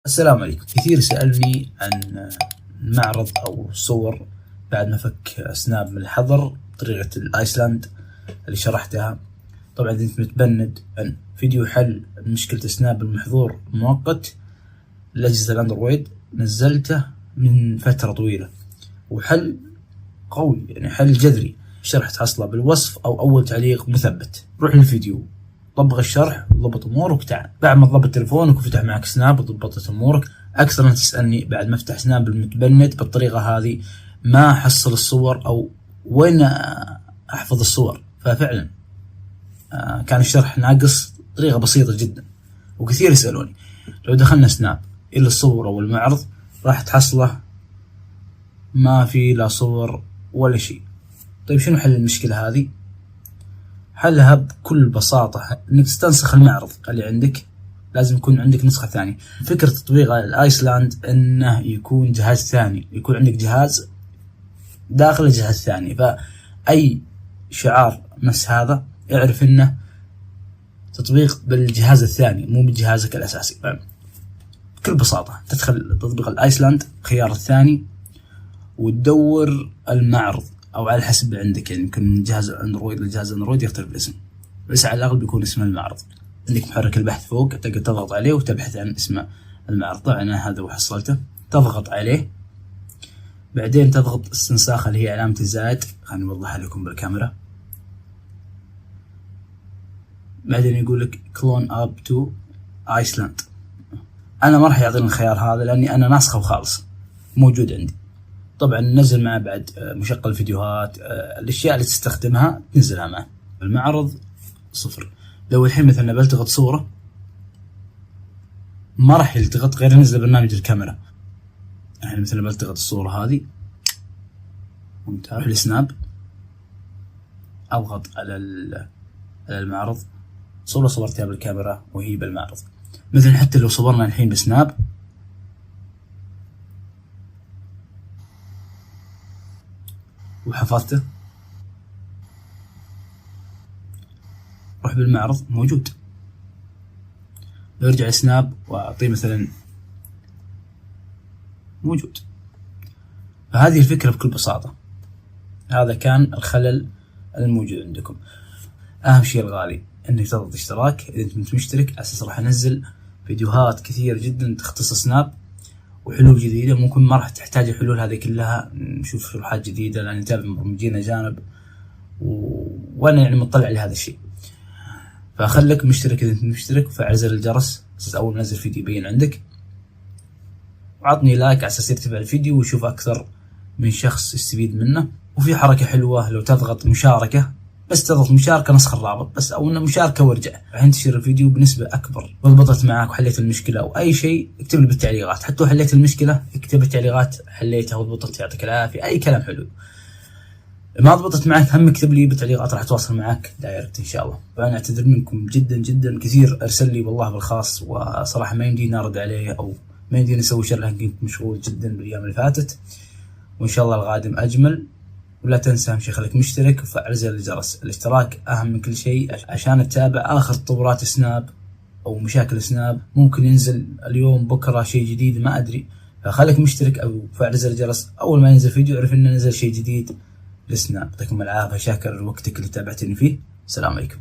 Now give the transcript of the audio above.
السلام عليكم. كثير سألني عن المعرض أو الصور بعد ما فك سناب من الحظر بطريقة الآيسلاند اللي شرحتها. طبعا أنت متبند عن فيديو حل مشكلة سناب المحظور مؤقت لأجهزة الأندرويد، نزلته من فترة طويلة وحل قوي، يعني حل جذري. شرحت أصله بالوصف أو أول تعليق مثبت. روح للفيديو، طبق الشرح وضبط امورك. تعال بعد ما تضبط تليفونك وفتح معك سناب وضبطت امورك. اكثر انت تسالني بعد ما افتح سناب المتبند بالطريقه هذه ما احصل الصور او وين احفظ الصور. ففعلا كان الشرح ناقص، طريقه بسيطه جدا. وكثير يسالوني لو دخلنا سناب الا الصور او المعرض راح تحصله ما في لا صور ولا شيء. طيب شنو حل المشكله هذه؟ حلها بكل بساطة انك تستنسخ المعرض اللي عندك. لازم يكون عندك نسخة ثانية. فكرة تطبيق الآيسلاند انه يكون جهاز ثاني، يكون عندك جهاز داخل الجهاز الثاني، فأي شعار نفس هذا اعرف انه تطبيق بالجهاز الثاني مو بجهازك الأساسي. بكل بساطة تدخل تطبيق الآيسلاند خيار الثاني وتدور المعرض، او على حسب عندك، يعني يمكن من جهاز اندرويد لجهاز اندرويد يختلف الاسم، بس على الاغلب يكون اسم المعرض. عندك محرك البحث فوق تقدر تضغط عليه وتبحث عن اسم المعرض. طبعا انا هذا وحصلته، تضغط عليه بعدين تضغط استنساخ اللي هي علامة الزائد. خليني اوضحها لكم بالكاميرا. بعدين يقول لك كلون اب تو ايسلاند. انا ما راح يعطيني الخيار هذا لاني انا ناسخه وخالص موجود عندي. طبعا نزل معه بعد مشغل فيديوهات، الاشياء اللي تستخدمها تنزلها معه. المعرض صفر. لو الحين مثلا بلتقط صورة ما راح يلتقط غير نزل برنامج الكاميرا. يعني مثلا بلتقط الصورة هذه اروح لسناب، اضغط على المعرض، صورة صورتها بالكاميرا وهي بالمعرض. مثلا حتى لو صورنا الحين بسناب وحفظته روح بالمعرض موجود. لو ارجع سناب واعطيه مثلا موجود. فهذه الفكرة بكل بساطة. هذا كان الخلل الموجود عندكم. اهم شيء الغالي انك تضغط اشتراك اذا انت مشترك، اساس راح انزل فيديوهات كثير جدا تختص سناب وحلول جديدة. ممكن ما راح تحتاج الحلول هذه كلها، نشوف شروحات جديدة لأن نتابع مبرمجين أجانب وأنا يعني مطلع لهذا الشيء. فخلك مشترك إذا أنت مشترك، وفعل زر الجرس أساس أول ما نزل فيديو يبين عندك، وعطني لايك على أساس يرتفع الفيديو ويشوف أكثر من شخص يستفيد منه. وفي حركة حلوة لو تضغط مشاركة، بس تضغط مشاركة نسخ الرابط بس، او انه مشاركة وارجع، راح ينتشر الفيديو بنسبة اكبر. ضبطت معك وحليت المشكلة او اي شيء اكتب لي بالتعليقات. حتى حليت المشكلة اكتب بالتعليقات حليتها وضبطت، يعطيك العافية، اي كلام حلو. ما ضبطت معك هم اكتب لي بالتعليقات، راح اتواصل معك دايركت ان شاء الله. وانا اعتذر منكم جدا جدا. كثير ارسل لي والله بالخاص وصراحة ما يمديني ارد عليه او ما يمديني اسوي شر لان كنت مشغول جدا بالايام اللي فاتت. وان شاء الله القادم اجمل. ولا تنسى اهم شيء خليك مشترك وفعل زر الجرس. الاشتراك اهم من كل شيء عشان تتابع اخر تطورات سناب او مشاكل سناب. ممكن ينزل اليوم بكره شيء جديد ما ادري، فخليك مشترك او فعل زر الجرس. اول ما ينزل فيديو اعرف انه نزل شيء جديد لسناب. يعطيكم العافيه، شاكر وقتك اللي تابعتني فيه. السلام عليكم.